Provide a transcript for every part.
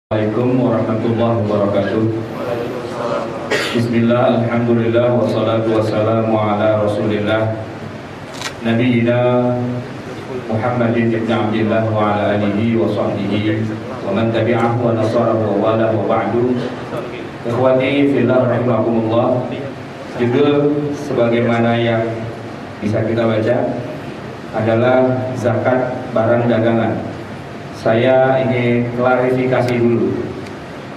Assalamualaikum warahmatullahi wabarakatuh. Bismillah, alhamdulillah, wassalatu wassalamu ala rasulillah Nabiina Muhammadin ibn Abdillah wa ala alihi wa sahbihi wa man tabi'ahu wa nasarahu wa wala wa ba'du. Ikhwati fillah rahimakumullah. Judul sebagaimana yang bisa kita baca adalah zakat barang dagangan. Saya ingin klarifikasi dulu.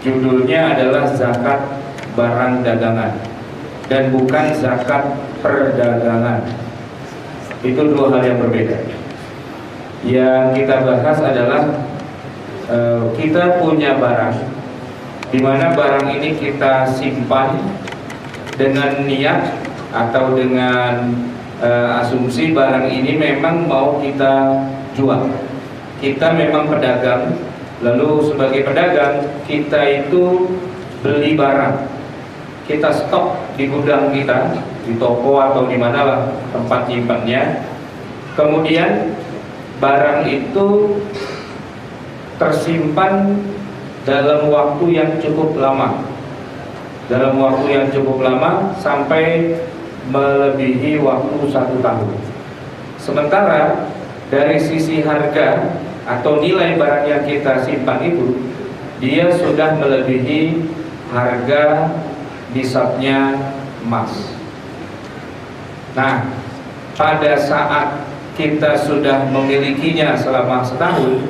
Judulnya adalah zakat barang dagangan dan bukan zakat perdagangan. Itu dua hal yang berbeda. Yang kita bahas adalah kita punya barang, di mana barang ini kita simpan dengan niat atau dengan asumsi barang ini memang mau kita jual. Kita memang pedagang, lalu sebagai pedagang kita itu beli barang, kita stok di gudang kita, di toko atau di mana lah tempat nyimpannya. Kemudian barang itu tersimpan dalam waktu yang cukup lama, sampai melebihi waktu 1 tahun. Sementara dari sisi harga atau nilai barang yang kita simpan itu, dia sudah melebihi harga nisabnya emas. Nah, pada saat kita sudah memilikinya selama setahun,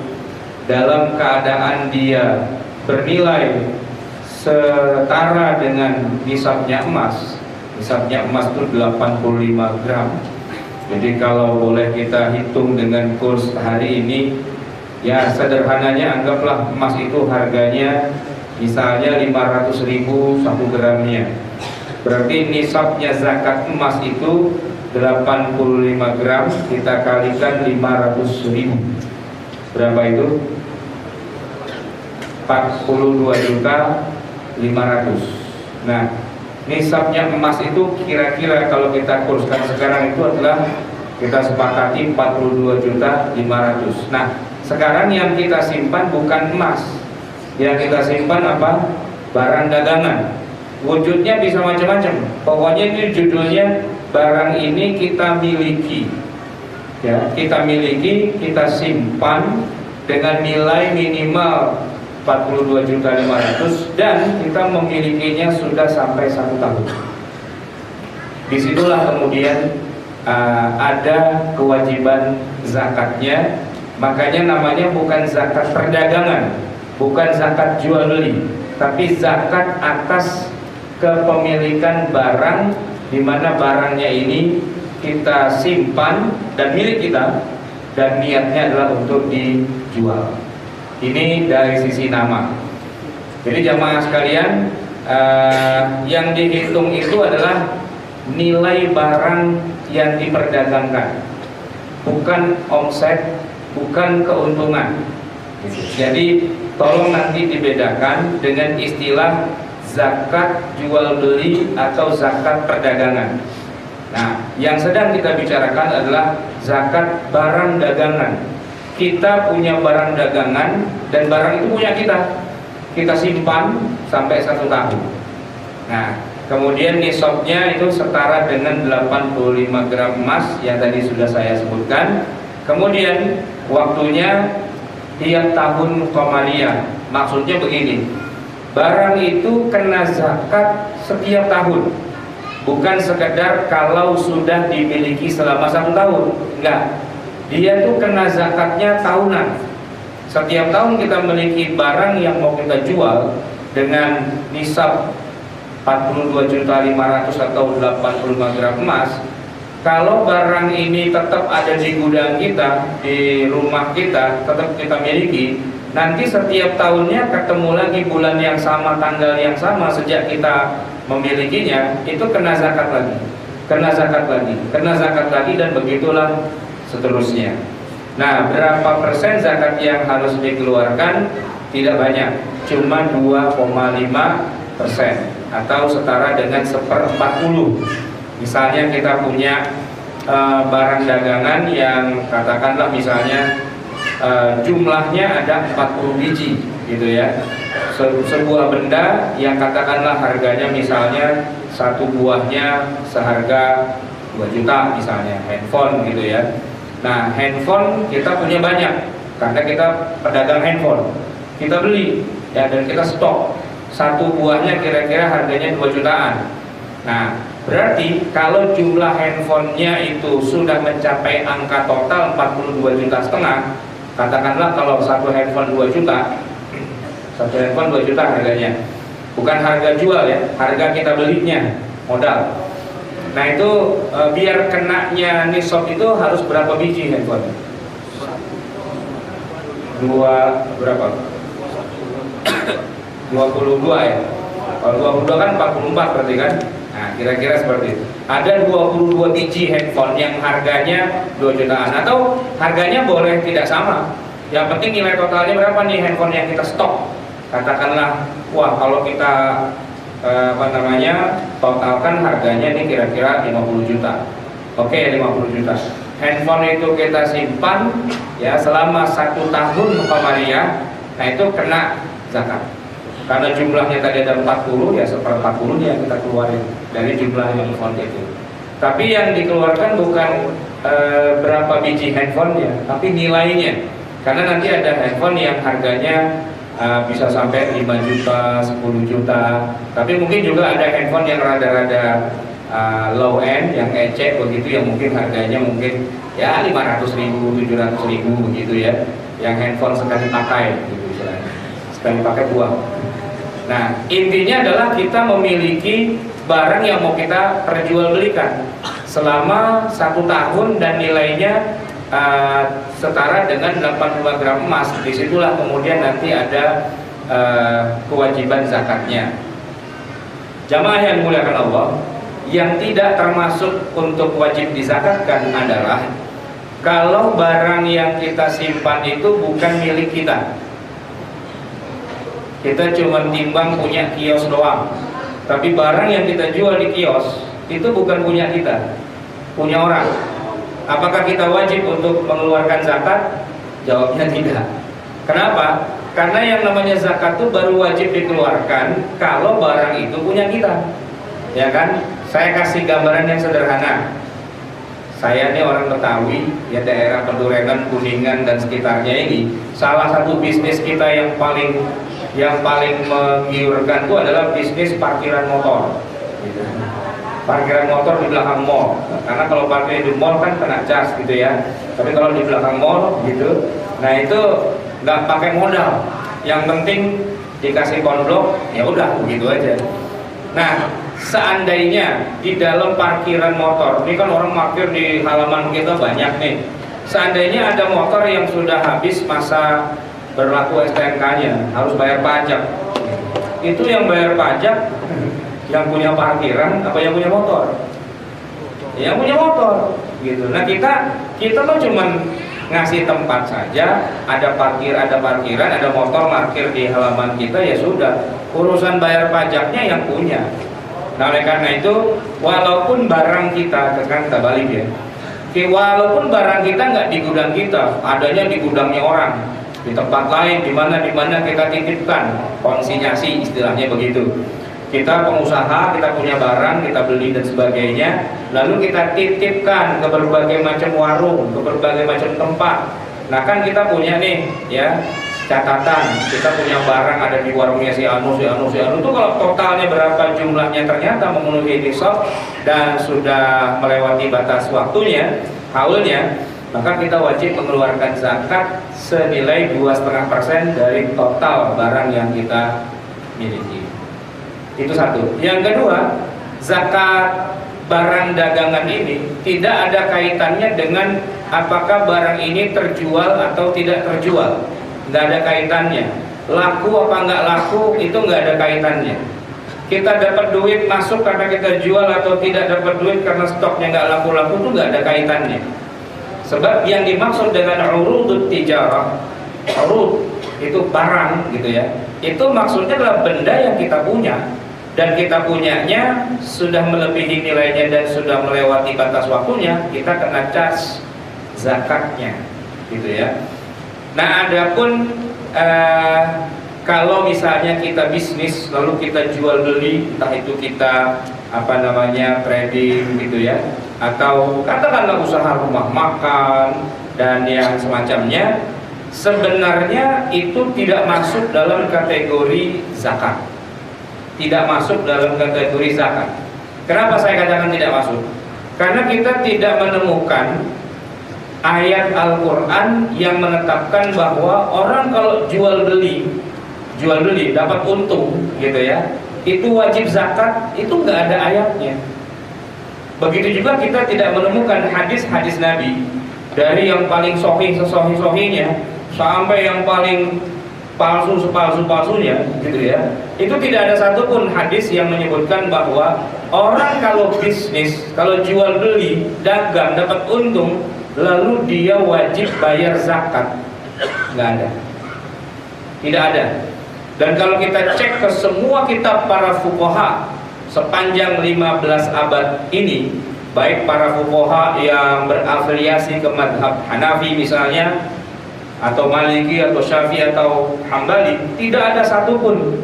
dalam keadaan dia bernilai setara dengan nisabnya emas. Nisabnya emas itu 85 gram. Jadi kalau boleh kita hitung dengan kurs hari ini, ya sederhananya anggaplah emas itu harganya misalnya 500.000 1 gramnya. Berarti nisabnya zakat emas itu 85 gram, kita kalikan 500.000. Berapa itu? 42.500.000. Nah, nisabnya emas itu kira-kira kalau kita kurskan sekarang itu adalah kita sepakati 42.500.000. Nah, sekarang yang kita simpan bukan emas. Yang kita simpan apa? Barang dagangan. Wujudnya bisa macam-macam. Pokoknya itu judulnya barang ini kita miliki. Ya, kita miliki, kita simpan dengan nilai minimal 42.500.000 dan kita memilikinya sudah sampai 1 tahun. Disitulah kemudian ada kewajiban zakatnya. Makanya namanya bukan zakat perdagangan, bukan zakat jual beli, tapi zakat atas kepemilikan barang, di mana barangnya ini kita simpan dan milik kita, dan niatnya adalah untuk dijual. Ini dari sisi nama. Jadi jamaah sekalian, yang dihitung itu adalah nilai barang yang diperdagangkan, bukan omset, bukan keuntungan. Jadi tolong nanti dibedakan dengan istilah zakat jual beli atau zakat perdagangan. Nah, yang sedang kita bicarakan adalah zakat barang dagangan. Kita punya barang dagangan dan barang itu punya kita. Kita simpan sampai 1 tahun. Nah, kemudian nisabnya itu setara dengan 85 gram emas yang tadi sudah saya sebutkan. Kemudian waktunya tiap tahun qamariyah. Maksudnya begini, barang itu kena zakat setiap tahun, bukan sekedar kalau sudah dimiliki selama 1 tahun. Enggak, dia tuh kena zakatnya tahunan. Setiap tahun kita memiliki barang yang mau kita jual dengan nisab 42.500.000 atau 85 gram emas. Kalau barang ini tetap ada di gudang kita, di rumah kita, tetap kita miliki, nanti setiap tahunnya ketemu lagi bulan yang sama, tanggal yang sama sejak kita memilikinya, itu kena zakat lagi, dan begitulah seterusnya. Nah, berapa persen zakat yang harus dikeluarkan? Tidak banyak, cuma 2,5% atau setara dengan 1/40. Misalnya kita punya barang dagangan yang katakanlah misalnya jumlahnya ada 40 biji. gitu ya. Sebuah benda yang katakanlah harganya misalnya satu buahnya seharga 2 juta misalnya, handphone gitu ya. Nah, handphone kita punya banyak karena kita pedagang handphone. Kita beli ya dan kita stok. Satu buahnya kira-kira harganya 2 jutaan. Nah, berarti kalau jumlah handphonenya itu sudah mencapai angka total 42,5 juta, katakanlah kalau satu handphone 2 juta, satu handphone 2 juta harganya, bukan harga jual ya, harga kita belinya, modal. Nah itu biar kenanya nisab itu harus berapa biji handphone? Berapa? 22 ya. Kalau 22 kan 44 berarti kan? Nah kira-kira seperti itu. Ada 22 biji handphone yang harganya 2 jutaan, atau harganya boleh tidak sama. Yang penting nilai totalnya berapa nih handphone yang kita stok. Katakanlah, wah kalau kita totalkan harganya ini kira-kira 50 juta. Oke, 50 juta. Handphone itu kita simpan ya selama 1 tahun Muhammadiyah. Nah itu kena zakat. Karena jumlahnya tadi ada 40, ya seperempat 40 yang kita keluarin dari jumlah handphone itu. Tapi yang dikeluarkan bukan berapa biji handphonenya, tapi nilainya. Karena nanti ada handphone yang harganya bisa sampai 5 juta, 10 juta. Tapi mungkin juga ada handphone yang rada-rada low end, yang ecek begitu, yang mungkin harganya mungkin ya 500.000, 700.000 begitu ya. Yang handphone sekali pakai gitu istilahnya. Sekali pakai buang. Nah, intinya adalah kita memiliki barang yang mau kita perjualbelikan selama 1 tahun dan nilainya setara dengan 85 gram emas. Disitulah kemudian nanti ada kewajiban zakatnya. Jamaah yang dimuliakan Allah, yang tidak termasuk untuk wajib dizakatkan adalah kalau barang yang kita simpan itu bukan milik kita. Kita cuma timbang punya kios doang, tapi barang yang kita jual di kios itu bukan punya kita, punya orang. Apakah kita wajib untuk mengeluarkan zakat? Jawabnya tidak. Kenapa? Karena yang namanya zakat itu baru wajib dikeluarkan kalau barang itu punya kita. Ya kan? Saya kasih gambaran yang sederhana. Saya ini orang Betawi, ya daerah Pendurengan, Kuningan dan sekitarnya ini. Salah satu bisnis kita yang paling menggiurkan itu adalah bisnis parkiran motor. Gitu. Parkiran motor di belakang mall. Karena kalau parkir di mall kan kena cas gitu ya. Tapi kalau di belakang mall gitu, nah itu nggak pakai modal. Yang penting dikasih konblok, ya udah begitu aja. Nah, seandainya di dalam parkiran motor, ini kan orang parkir di halaman kita banyak nih. Seandainya ada motor yang sudah habis masa berlaku STNK-nya, harus bayar pajak. Itu yang bayar pajak yang punya parkiran apa yang punya motor? Yang punya motor gitu. Nah kita mah cuman ngasih tempat saja, ada parkiran, ada motor parkir di halaman kita, ya sudah. Urusan bayar pajaknya yang punya. Nah oleh karena itu, walaupun barang kita, sekarang kita balik ya, walaupun barang kita nggak di gudang kita, adanya di gudangnya orang, di tempat lain, di mana kita titipkan, konsinyasi istilahnya begitu. Kita pengusaha, kita punya barang, kita beli dan sebagainya, lalu kita titipkan ke berbagai macam warung, ke berbagai macam tempat. Nah kan kita punya nih ya catatan, kita punya barang ada di warungnya si Anu itu kalau totalnya berapa jumlahnya ternyata memenuhi nisab dan sudah melewati batas waktunya, haulnya, maka kita wajib mengeluarkan zakat senilai 2,5% dari total barang yang kita miliki. Itu satu. Yang kedua, zakat barang dagangan ini tidak ada kaitannya dengan apakah barang ini terjual atau tidak terjual. Nggak ada kaitannya. Laku apa nggak laku itu nggak ada kaitannya. Kita dapat duit masuk karena kita jual atau tidak dapat duit karena stoknya nggak laku-laku itu nggak ada kaitannya. Sebab yang dimaksud dengan urudut tijarah, urud itu barang gitu ya, itu maksudnya adalah benda yang kita punya dan kita punyanya sudah melebihi nilainya dan sudah melewati batas waktunya, kita kena cas zakatnya gitu ya. Nah adapun kalau misalnya kita bisnis lalu kita jual beli, entah itu kita trading gitu ya, atau katakanlah usaha rumah makan dan yang semacamnya, sebenarnya itu tidak masuk dalam kategori zakat. Tidak masuk dalam kategori zakat. Kenapa saya katakan tidak masuk? Karena kita tidak menemukan ayat Al-Quran yang menetapkan bahwa orang kalau jual beli dapat untung gitu ya, itu wajib zakat, itu nggak ada ayatnya. Begitu juga kita tidak menemukan hadis-hadis Nabi, dari yang paling sahih-sahihnya sampai yang paling palsu-palsunya gitu ya. Itu tidak ada satupun hadis yang menyebutkan bahwa orang kalau bisnis, kalau jual beli, dagang dapat untung, lalu dia wajib bayar zakat. Nggak ada. Tidak ada. Dan kalau kita cek ke semua kitab para fuqaha sepanjang 15 abad ini, baik para fuqaha yang berafiliasi ke madhab Hanafi misalnya, atau Maliki, atau Syafi'i, atau Hambali, tidak ada satupun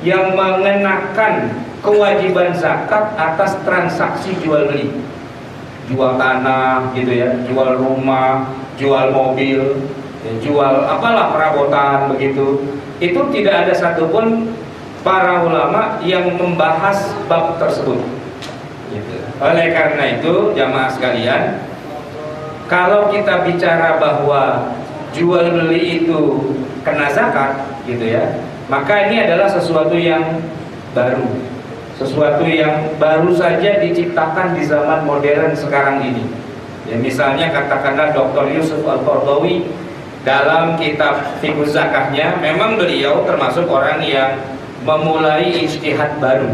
yang mengenakan kewajiban zakat atas transaksi jual beli, jual tanah gitu ya, jual rumah, jual mobil, ya, jual apalah perabotan begitu. Itu tidak ada satupun para ulama yang membahas bab tersebut gitu. Oleh karena itu jamaah sekalian, kalau kita bicara bahwa jual beli itu kena zakat gitu ya, maka ini adalah sesuatu yang baru, sesuatu yang baru saja diciptakan di zaman modern sekarang ini ya. Misalnya katakanlah Dr. Yusuf Al-Qaradawi dalam kitab Fiqh Zakahnya, memang beliau termasuk orang yang memulai ijtihad baru,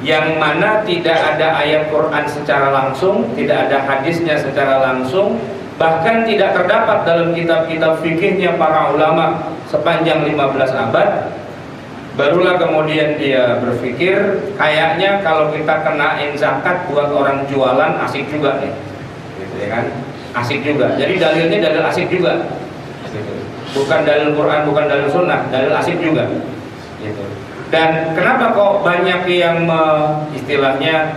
yang mana tidak ada ayat Quran secara langsung, tidak ada hadisnya secara langsung, bahkan tidak terdapat dalam kitab-kitab fikihnya para ulama sepanjang 15 abad. Barulah kemudian dia berpikir, kayaknya kalau kita kenain zakat buat orang jualan asik juga nih gitu ya kan, asik juga. Jadi dalilnya dalil asik juga gitu. Bukan dalil Quran, bukan dalil sunnah, dalil asik juga gitu. Dan kenapa kok banyak yang istilahnya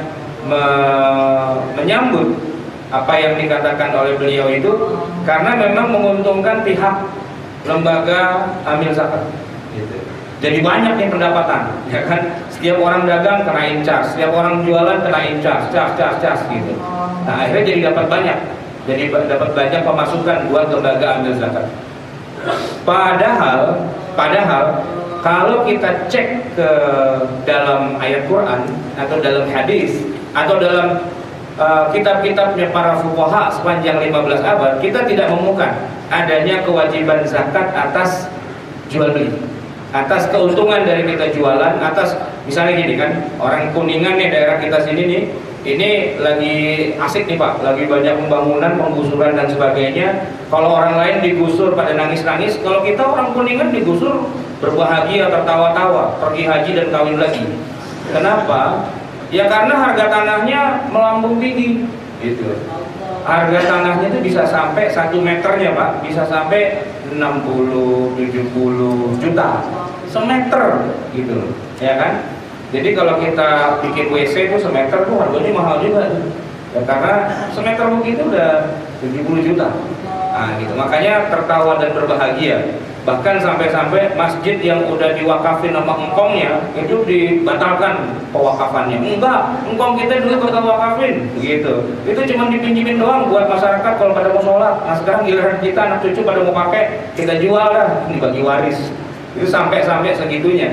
menyambut apa yang dikatakan oleh beliau itu? Karena memang menguntungkan pihak lembaga amil zakat gitu. Jadi banyak yang pendapatan ya kan, setiap orang dagang kena charge, setiap orang jualan kena charge gitu. Nah akhirnya jadi dapat banyak, jadi dapat banyak pemasukan buat lembaga amil zakat. Padahal kalau kita cek ke dalam ayat Quran atau dalam hadis atau dalam kitab-kitabnya para fuqaha sepanjang 15 abad, kita tidak menemukan adanya kewajiban zakat atas jual beli, atas keuntungan dari kita jualan, atas misalnya gini kan, orang Kuningan nih, daerah kita sini nih, ini lagi asik nih Pak, lagi banyak pembangunan, penggusuran dan sebagainya. Kalau orang lain digusur pada nangis-nangis, kalau kita orang Kuningan digusur berbahagia, tertawa-tawa, pergi haji dan kawin lagi. Kenapa? Ya karena harga tanahnya melambung tinggi gitu. Harga tanahnya itu bisa sampai 1 meternya Pak, bisa sampai 60-70 juta semeter gitu ya kan. Jadi kalau kita bikin WC itu semeter tuh harganya mahal juga tuh ya, karena semeter begitu udah 70 juta. Nah gitu, makanya tertawa dan berbahagia. Bahkan sampai-sampai masjid yang udah diwakafin sama engkongnya itu dibatalkan pewakafannya. Enggak, engkong kita dulu kita wakafin begitu. Itu cuma dipinjemin doang buat masyarakat kalau pada mau sholat. Nah sekarang giliran kita, anak cucu pada mau pakai, kita jual dah, dibagi waris. Itu sampai segitunya.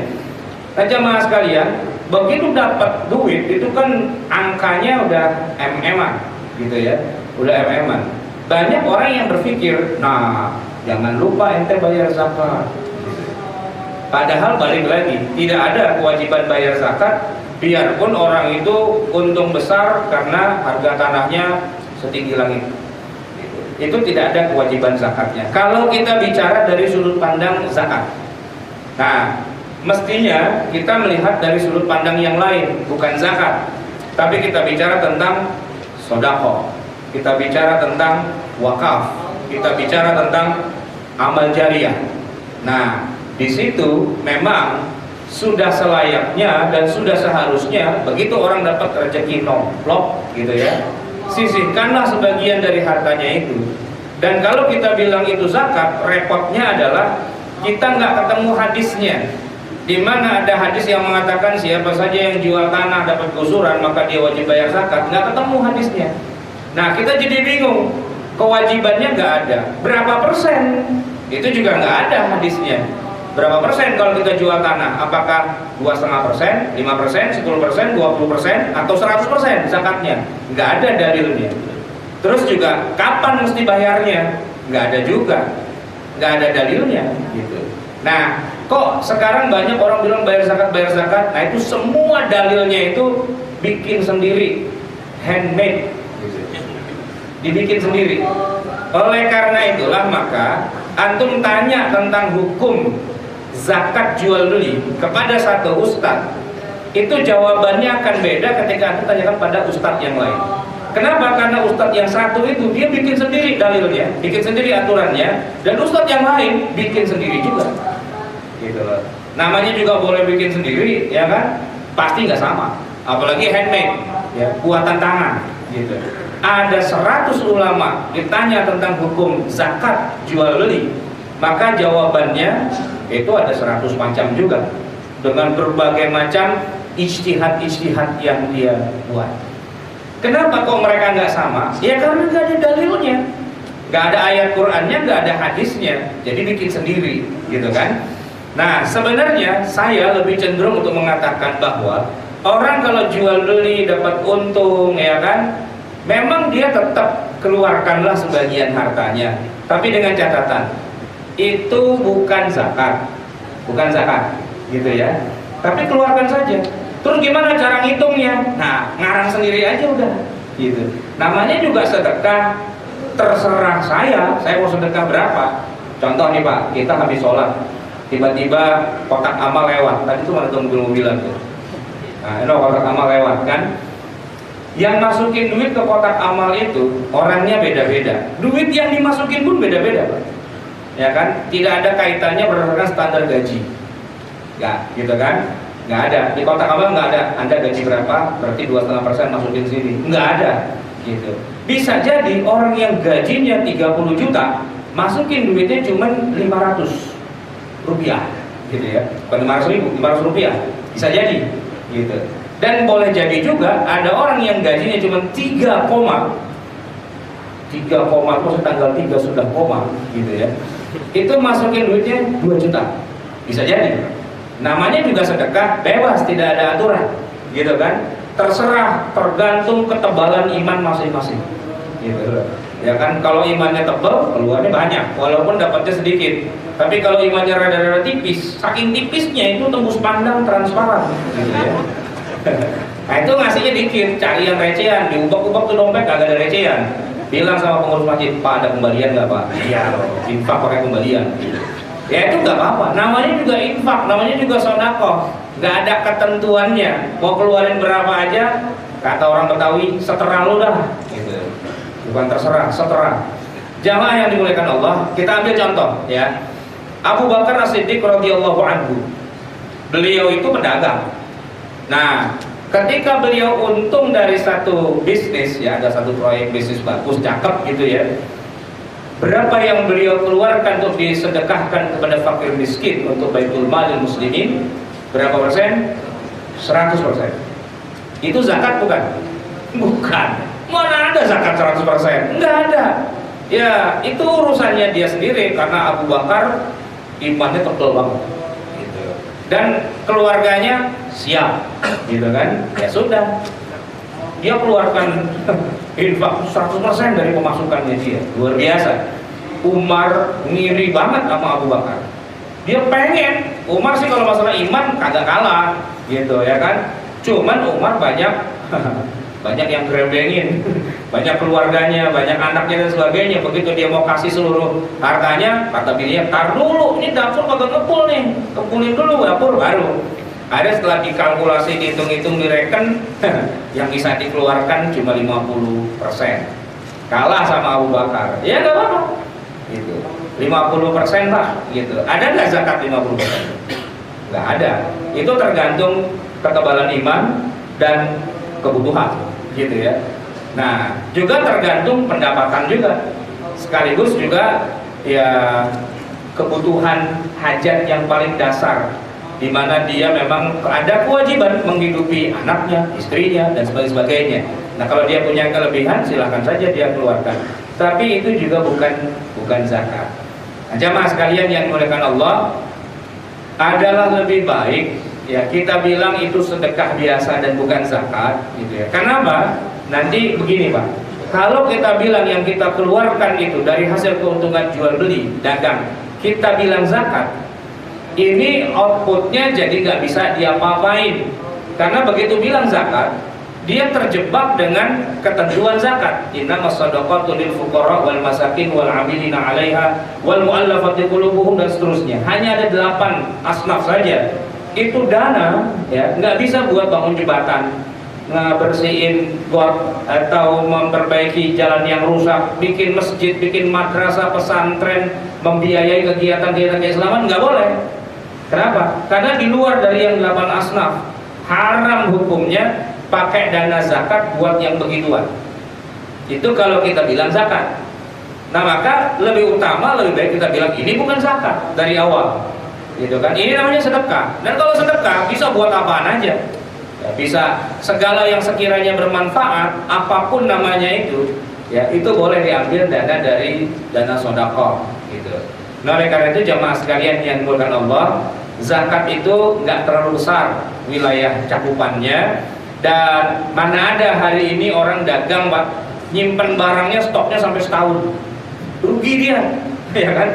Nah jemaah sekalian, begitu dapat duit itu kan angkanya udah MM-an gitu ya, udah MM-an. Banyak orang yang berpikir, nah jangan lupa ente bayar zakat. Padahal balik lagi, tidak ada kewajiban bayar zakat, biarpun orang itu untung besar karena harga tanahnya setinggi langit. Itu tidak ada kewajiban zakatnya. Kalau kita bicara dari sudut pandang zakat, nah mestinya kita melihat dari sudut pandang yang lain, bukan zakat, tapi kita bicara tentang sedekah, kita bicara tentang wakaf, kita bicara tentang amal jariah. Nah, Di situ memang sudah selayaknya dan sudah seharusnya begitu orang dapat rezeki nomplok gitu ya, sisihkanlah sebagian dari hartanya itu. Dan kalau kita bilang itu zakat, repotnya adalah kita nggak ketemu hadisnya. Di mana ada hadis yang mengatakan siapa saja yang jual tanah dapat gusuran maka dia wajib bayar zakat, nggak ketemu hadisnya. Nah kita jadi bingung, kewajibannya nggak ada. Berapa persen? Itu juga nggak ada hadisnya. Berapa persen kalau kita jual tanah? Apakah 2,5%, 5%, 10%, 20%, atau 100% zakatnya? Nggak ada dalilnya. Terus juga kapan mesti bayarnya? Nggak ada juga, nggak ada dalilnya gitu. Nah, kok sekarang banyak orang bilang bayar zakat, bayar zakat? Nah itu semua dalilnya itu bikin sendiri, handmade, dibikin sendiri. Oleh karena itulah maka antum tanya tentang hukum zakat jual beli kepada satu ustadz, itu jawabannya akan beda ketika antum tanyakan pada ustadz yang lain. Kenapa? Karena ustadz yang satu itu dia bikin sendiri dalilnya, bikin sendiri aturannya, dan ustadz yang lain bikin sendiri juga. Gitu loh. Namanya juga boleh bikin sendiri, ya kan? Pasti nggak sama. Apalagi handmade, ya, buatan tangan, gitu. Ada 100 ulama ditanya tentang hukum zakat jual beli, maka jawabannya itu ada 100 macam juga dengan berbagai macam ijtihad yang dia buat. Kenapa kok mereka nggak sama? Ya karena nggak ada dalilnya, nggak ada ayat Qur'annya, nggak ada hadisnya, jadi bikin sendiri, gitu kan? Nah sebenarnya saya lebih cenderung untuk mengatakan bahwa orang kalau jual beli dapat untung, ya kan? Memang dia tetap keluarkanlah sebagian hartanya, tapi dengan catatan itu bukan zakat, gitu ya. Tapi keluarkan saja. Terus gimana cara ngitungnya? Nah, ngarang sendiri aja udah, gitu. Namanya juga sedekah, terserah saya mau sedekah berapa. Contoh nih Pak, kita habis sholat, tiba-tiba kotak amal lewat. Tadi tuh mana tuh mobil-mobilan tuh. Nah, ini kotak amal lewat kan? Yang masukin duit ke kotak amal itu orangnya beda-beda. Duit yang dimasukin pun beda-beda, Pak. Ya kan? Tidak ada kaitannya berdasarkan standar gaji. Nggak, gitu kan? Nggak ada. Di kotak amal nggak ada. Anda gaji berapa? Berarti 2,5% masukin sini. Nggak ada. Gitu. Bisa jadi orang yang gajinya 30 juta masukin duitnya cuma 500 rupiah, gitu ya. Bukan 500 ribu, 500 rupiah. Bisa jadi, gitu. Dan boleh jadi juga ada orang yang gajinya cuma 3 terus tanggal 3 sudah koma, gitu ya. Itu masukin duitnya 2 juta. Bisa jadi. Namanya juga sedekah, bebas, tidak ada aturan, gitu kan. Terserah, tergantung ketebalan iman masing-masing, gitu. Ya kan, kalau imannya tebal, keluarnya banyak, walaupun dapatnya sedikit. Tapi kalau imannya rada-rada tipis, saking tipisnya itu tembus pandang transparan, gitu ya. Nah itu ngasihnya dikit, cari yang recehan, diubah-ubah tuh dompet kagak ada recehan. Bilang sama pengurus masjid, Pak ada kembalian nggak Pak? Iya, infak pakai kembalian. Ya itu nggak apa-apa, namanya juga infak, namanya juga sedekah, nggak ada ketentuannya. Mau keluarin berapa aja, kata orang Betawi, seterah lu dah. Gitu. Bukan terserah, seterah. Jamaah yang dimuliakan Allah, kita ambil contoh ya. Abu Bakar As-Siddiq radhiyallahu anhu, beliau itu pedagang. Nah, ketika beliau untung dari satu bisnis, ya ada satu proyek bisnis bagus, cakep gitu ya. Berapa yang beliau keluarkan untuk disedekahkan kepada fakir miskin untuk baitul malil muslimin? Berapa persen? 100%. Itu zakat bukan? Bukan. Mana ada zakat 100%? Enggak ada. Ya, itu urusannya dia sendiri karena Abu Bakar imannya tebal banget. Dan keluarganya siap, gitu kan? Ya sudah, dia keluarkan infak 100% dari pemasukannya dia, luar biasa. Umar ngiri banget sama Abu Bakar. Dia pengen, Umar sih kalau masalah iman kagak kalah, gitu ya kan? Cuman Umar banyak yang gerebengin, banyak keluarganya, banyak anaknya dan sebagainya. Begitu dia mau kasih seluruh hartanya, kata bininya, tar dulu, ini dapur kagak ngepul nih, kepulin dulu dapur baru. Ada setelah dikalkulasi, dihitung-hitung, direken, yang bisa dikeluarkan cuma 50%. Kalah sama Abu Bakar. Ya nggak apa-apa. Gitu. 50% Pak, gitu. Ada nggak zakat 50%? Nggak ada. Itu tergantung ketebalan iman dan kebutuhan, gitu ya. Nah, juga tergantung pendapatan juga, sekaligus juga ya kebutuhan hajat yang paling dasar, di mana dia memang ada kewajiban menghidupi anaknya, istrinya, dan sebagainya. Nah, kalau dia punya kelebihan, silahkan saja dia keluarkan. Tapi itu juga bukan zakat. Nah, jamaah sekalian yang dimuliakan Allah, adalah lebih baik ya kita bilang itu sedekah biasa dan bukan zakat, gitu ya. Kenapa? Nanti begini Pak, kalau kita bilang yang kita keluarkan itu dari hasil keuntungan jual beli dagang, kita bilang zakat, ini outputnya jadi nggak bisa diapa-apain. Karena begitu bilang zakat, dia terjebak dengan ketentuan zakat. Innamas shadaqatu lil fuqara wal masakin wal 'amilina 'alaiha wal mu'allafati qulubuhum, dan seterusnya. Hanya ada 8 asnaf saja. Itu dana ya, nggak bisa buat bangun jembatan, ngebersihin got, atau memperbaiki jalan yang rusak, bikin masjid, bikin madrasah, pesantren, membiayai kegiatan-kegiatan keislaman, nggak boleh. Kenapa? Karena di luar dari yang 8 asnaf, haram hukumnya pakai dana zakat buat yang begituan. Itu kalau kita bilang zakat. Nah, maka lebih utama, lebih baik kita bilang ini bukan zakat dari awal, gitu kan. Ini namanya sedekah. Dan kalau sedekah bisa buat apaan aja ya, bisa segala yang sekiranya bermanfaat, apapun namanya itu ya, itu boleh diambil dana dari dana sedekah, gitu. Nah, oleh karena itu jamaah sekalian yang dimuliakan Allah, zakat itu nggak terlalu besar wilayah cakupannya. Dan mana ada hari ini orang dagang Pak, nyimpen barangnya, stoknya sampai setahun, rugi dia, ya kan?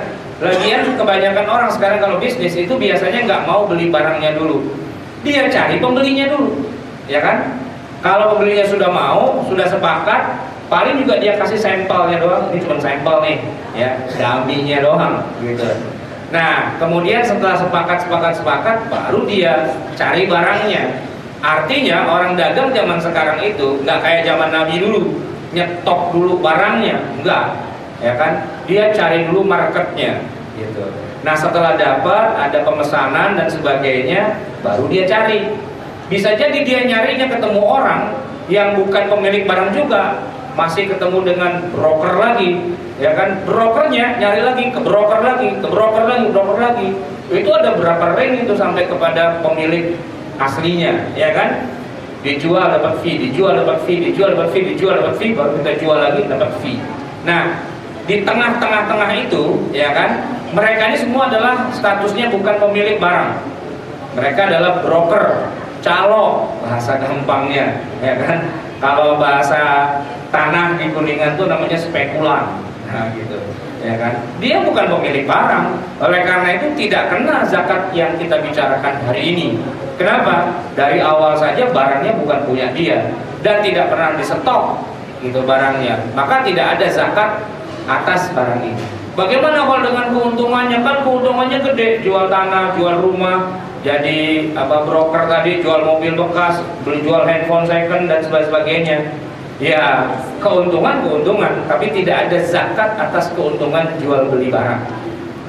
Lagian kebanyakan orang sekarang kalau bisnis itu biasanya nggak mau beli barangnya dulu, dia cari pembelinya dulu, ya kan? Kalau pembelinya sudah mau, sudah sepakat, paling juga dia kasih sampelnya doang, ini cuma sampel nih, ya, dummy-nya doang, gitu. Nah, kemudian setelah sepakat, baru dia cari barangnya. Artinya orang dagang zaman sekarang itu nggak kayak zaman Nabi dulu, nyetok dulu barangnya, enggak, ya kan? Dia cari dulu marketnya, gitu. Nah, setelah dapat, ada pemesanan dan sebagainya, baru dia cari. Bisa jadi dia nyarinya ketemu orang yang bukan pemilik barang juga, masih ketemu dengan broker lagi, ya kan? Brokernya nyari lagi, ke broker lagi, ke broker lagi, broker lagi. Itu ada berapa ring itu sampai kepada pemilik aslinya, ya kan? Dijual dapat fee, dijual dapat fee, dijual dapat fee, dijual dapat fee, baru kita jual lagi dapat fee. Nah, di tengah-tengah itu, ya kan, mereka ini semua adalah statusnya bukan pemilik barang, mereka adalah broker, calo bahasa gampangnya, ya kan. Kalau bahasa tanah di Kuningan tuh namanya spekulan, nah gitu, ya kan. Dia bukan pemilik barang, oleh karena itu tidak kena zakat yang kita bicarakan hari ini. Kenapa? Dari awal saja barangnya bukan punya dia dan tidak pernah disetok, gitu barangnya, maka tidak ada zakat atas barang ini. Bagaimana kalau dengan keuntungannya? Kan keuntungannya gede, jual tanah, jual rumah, jadi broker tadi, jual mobil bekas, jual handphone second dan sebagainya. Ya, keuntungan, tapi tidak ada zakat atas keuntungan jual beli barang.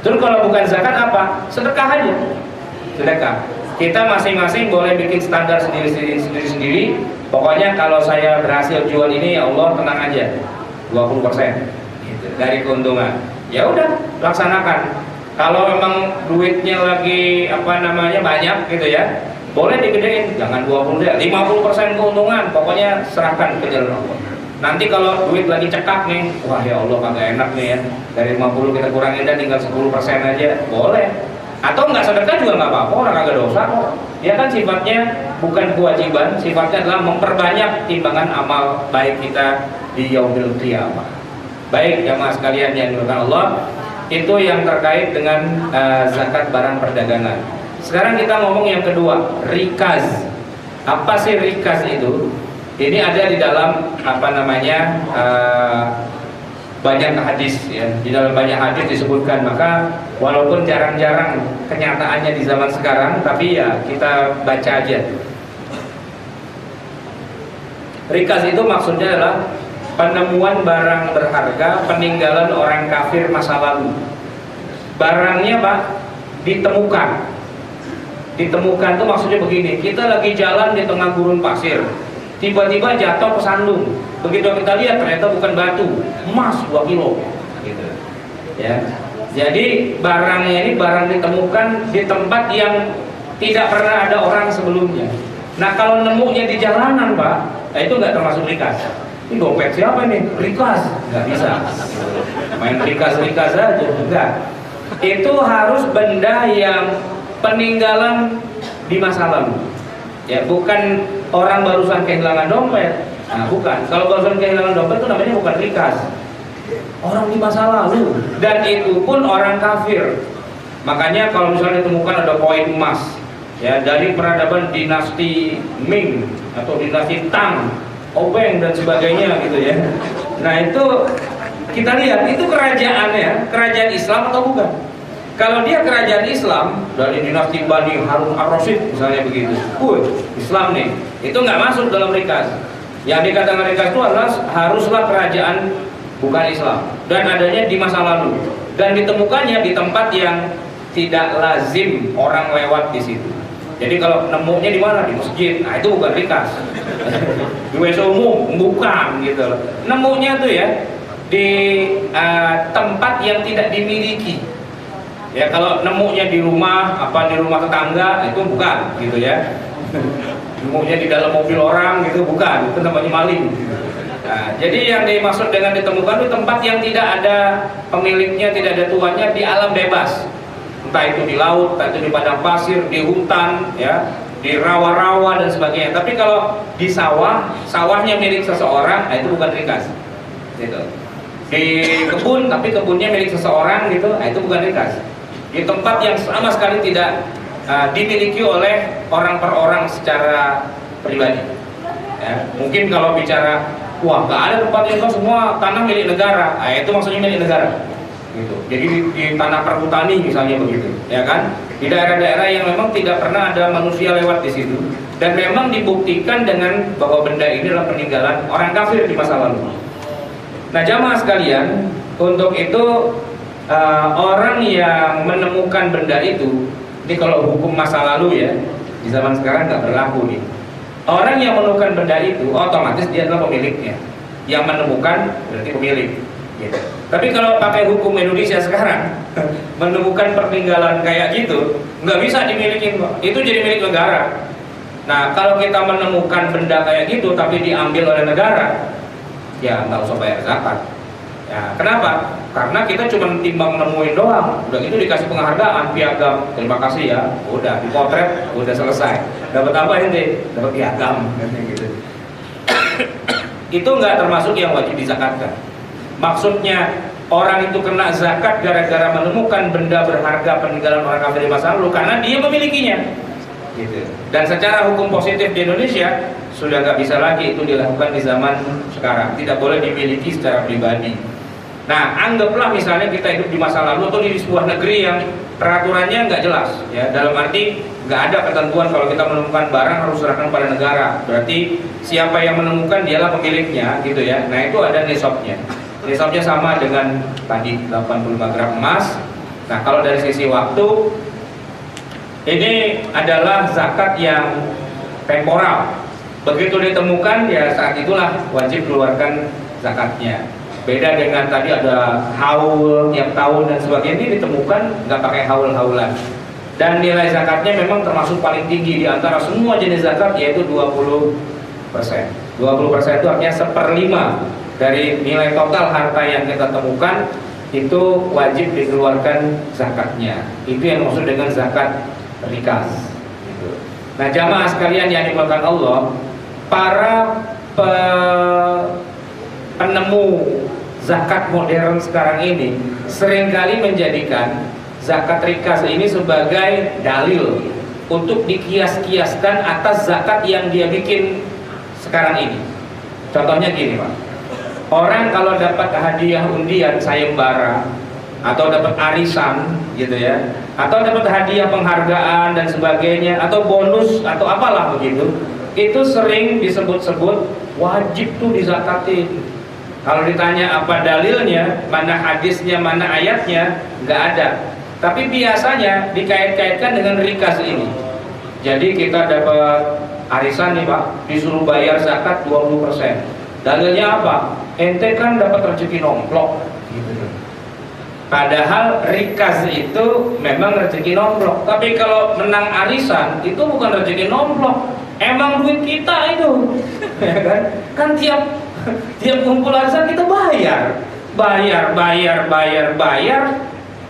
Terus kalau bukan zakat apa? Sedekah aja. Sedekah. Kita masing-masing boleh bikin standar sendiri. Pokoknya kalau saya berhasil jual ini, ya Allah tenang aja, 20% gitu, dari keuntungan. Ya udah, laksanakan. Kalau memang duitnya lagi banyak gitu ya, boleh digedein, jangan 20 deh, 50% keuntungan, pokoknya serahkan ke jalan Allah. Nanti kalau duit lagi cekak nih, wah ya Allah kagak enak nih ya, dari 50 kita kurangin dan tinggal 10% aja, boleh. Atau nggak sedekah juga nggak apa-apa, orang agak dosa kok. Dia kan sifatnya bukan kewajiban, sifatnya adalah memperbanyak timbangan amal baik kita di yaumil qiyamah. Baik jamaah sekalian yang dimuliakan Allah, itu yang terkait dengan zakat barang perdagangan. Sekarang kita ngomong yang kedua, rikaz. Apa sih rikaz itu? Ini ada di dalam banyak hadis ya. Di dalam banyak hadis disebutkan, maka walaupun jarang-jarang kenyataannya di zaman sekarang, tapi ya kita baca aja. Rikaz itu maksudnya adalah penemuan barang berharga peninggalan orang kafir masa lalu. barangnya Pak ditemukan. Ditemukan tuh maksudnya begini, kita lagi jalan di tengah gurun pasir, tiba-tiba jatuh ke sandung. Begitu kita lihat ternyata bukan batu, emas 2 kilo gitu. Ya. Jadi barangnya ini barang ditemukan di tempat yang tidak pernah ada orang sebelumnya. Nah kalau nemunya di jalanan Pak, nah itu nggak termasuk rikas. Ini dompet siapa nih? Rikas? Nggak bisa. Main rikas-rikas aja, enggak. Itu harus benda yang peninggalan di masa lalu. Ya, bukan orang barusan kehilangan dompet. Nah, bukan. Kalau barusan kehilangan dompet itu namanya bukan rikas. Orang di masa lalu, dan itu pun orang kafir. Makanya kalau misalnya ditemukan ada koin emas, ya dari peradaban dinasti Ming atau dinasti Tang, Obeng dan sebagainya gitu ya. Nah itu kita lihat itu kerajaannya, kerajaan Islam atau bukan? Kalau dia kerajaan Islam dari dinasti Bani Harun ar-Rasyid misalnya begitu, Islam nih, itu nggak masuk dalam rikas. Yang dikatakan rikas itu adalah haruslah kerajaan bukan Islam dan adanya di masa lalu dan ditemukannya di tempat yang tidak lazim orang lewat di situ. Jadi kalau nemunya di mana? Di masjid, nah itu bukan rikas. Di WC umum, bukan gitu. Nemunya tuh ya di tempat yang tidak dimiliki. Ya kalau nemunya di rumah, apa di rumah tetangga itu bukan gitu ya. Nemunya di dalam mobil orang gitu bukan, itu namanya maling. Nah, jadi yang dimaksud dengan ditemukan itu tempat yang tidak ada pemiliknya, tidak ada tuannya, di alam bebas. Entah itu di laut, entah itu di padang pasir, di hutan, ya, di rawa-rawa dan sebagainya. Tapi kalau di sawah, sawahnya milik seseorang, nah itu bukan rikas. Gitu. Di kebun, tapi kebunnya milik seseorang, gitu, nah itu bukan rikas. Di tempat yang sama sekali tidak dimiliki oleh orang per orang secara pribadi. Ya, mungkin kalau bicara wah nggak ada tempat yang semua tanah milik negara, nah, itu maksudnya milik negara gitu. Jadi di tanah perhutani misalnya begitu, ya kan, di daerah-daerah yang memang tidak pernah ada manusia lewat di situ dan memang dibuktikan dengan bahwa benda ini adalah peninggalan orang kafir di masa lalu. Nah jamaah sekalian, untuk itu orang yang menemukan benda itu, ini kalau hukum masa lalu ya, di zaman sekarang nggak berlaku nih. Orang yang menemukan benda itu otomatis dia adalah pemiliknya. Yang menemukan berarti pemilik. Gitu. Tapi kalau pakai hukum Indonesia sekarang, menemukan peninggalan kayak gitu nggak bisa dimiliki, itu jadi milik negara. Nah kalau kita menemukan benda kayak gitu tapi diambil oleh negara, ya nggak usah bayar zakat. Ya, kenapa? Karena kita cuma timbang nemuin doang, udah gitu dikasih penghargaan, piagam, terima kasih ya, udah dipotret, udah selesai. Dapat apa ini? Dapat piagam, gitu. Itu nggak termasuk yang wajib dizakatkan. Maksudnya orang itu kena zakat gara-gara menemukan benda berharga peninggalan orang kafir di masa lalu karena dia memilikinya. Gitu. Dan secara hukum positif di Indonesia sudah nggak bisa lagi itu dilakukan di zaman sekarang. Tidak boleh dimiliki secara pribadi. Nah, anggaplah misalnya kita hidup di masa lalu atau di sebuah negeri yang peraturannya nggak jelas, ya. Dalam arti nggak ada ketentuan kalau kita menemukan barang harus serahkan pada negara. Berarti siapa yang menemukan dialah pemiliknya, gitu ya. Nah, itu ada nisabnya. Nisabnya sama dengan tadi 85 gram emas. Nah, kalau dari sisi waktu, ini adalah zakat yang temporal. Begitu ditemukan, ya saat itulah wajib keluarkan zakatnya. Beda dengan tadi ada haul tiap tahun dan sebagainya, ini ditemukan nggak pakai haul-haulan. Dan nilai zakatnya memang termasuk paling tinggi di antara semua jenis zakat, yaitu 20%. 20% itu artinya 1/5 dari nilai total harta yang kita temukan itu wajib dikeluarkan zakatnya. Itu yang maksud dengan zakat rikas. Nah jamaah sekalian yang dimuliakan Allah, para penemu zakat modern sekarang ini seringkali menjadikan zakat rikas ini sebagai dalil untuk dikias-kiaskan atas zakat yang dia bikin sekarang ini. Contohnya gini Pak, orang kalau dapat hadiah undian sayembara atau dapat arisan gitu ya, atau dapat hadiah penghargaan dan sebagainya, atau bonus atau apalah begitu, itu sering disebut-sebut wajib tuh dizakatin. Kalau ditanya apa dalilnya, mana hadisnya, mana ayatnya, nggak ada. Tapi biasanya dikait-kaitkan dengan rikas ini. Jadi kita dapat arisan nih Pak, disuruh bayar zakat 20%. Dalilnya apa? Ente kan dapat rezeki nomplok gitu. Padahal rikas itu memang rezeki nomplok. Tapi kalau menang arisan itu bukan rezeki nomplok, emang duit kita itu. Ya kan? Kan tiap kumpul arisan kita bayar.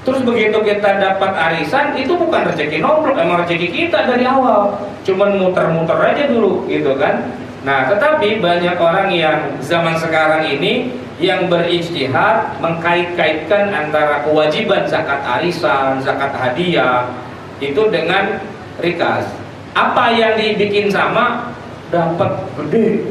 Terus begitu kita dapat arisan itu bukan rezeki nomplok, emang rezeki kita dari awal. Cuman muter-muter aja dulu gitu kan. Nah, tetapi banyak orang yang zaman sekarang ini yang berijtihad mengkait-kaitkan antara kewajiban zakat arisan, zakat hadiah itu dengan rikas. Apa yang dibikin sama dapat gede,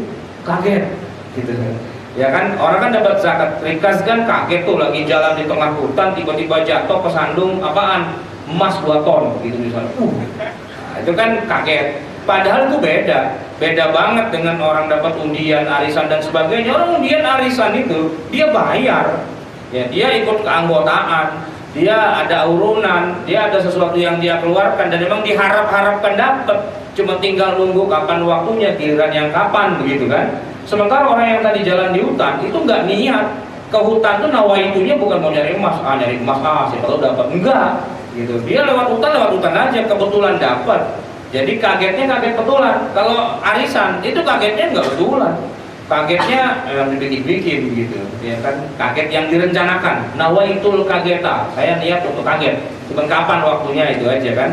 kaget gitu kan. Ya kan, orang kan dapat zakat rikas kan kaget tuh, lagi jalan di tengah hutan tiba-tiba jatuh kesandung apaan? Emas 2 ton gitu misalnya. Nah, itu kan kaget. Padahal itu beda banget dengan orang dapat undian, arisan dan sebagainya. Orang undian, arisan itu dia bayar, ya dia ikut keanggotaan, dia ada urunan, dia ada sesuatu yang dia keluarkan dan memang diharap-harapkan dapat. Cuma tinggal nunggu kapan waktunya, giliran yang kapan begitu kan. Sementara orang yang tadi jalan di hutan itu nggak niat ke hutan tuh, nawaitunya bukan mau nyari emas, siapa tahu dapat, enggak gitu. Dia lewat hutan aja, kebetulan dapat. Jadi kagetnya kaget betulan. Kalau arisan itu kagetnya nggak betulan, kagetnya yang dibikin gitu, ya kan? Kaget yang direncanakan. Nawaitul kageta, saya niat untuk kaget. Cuman kapan waktunya itu aja kan?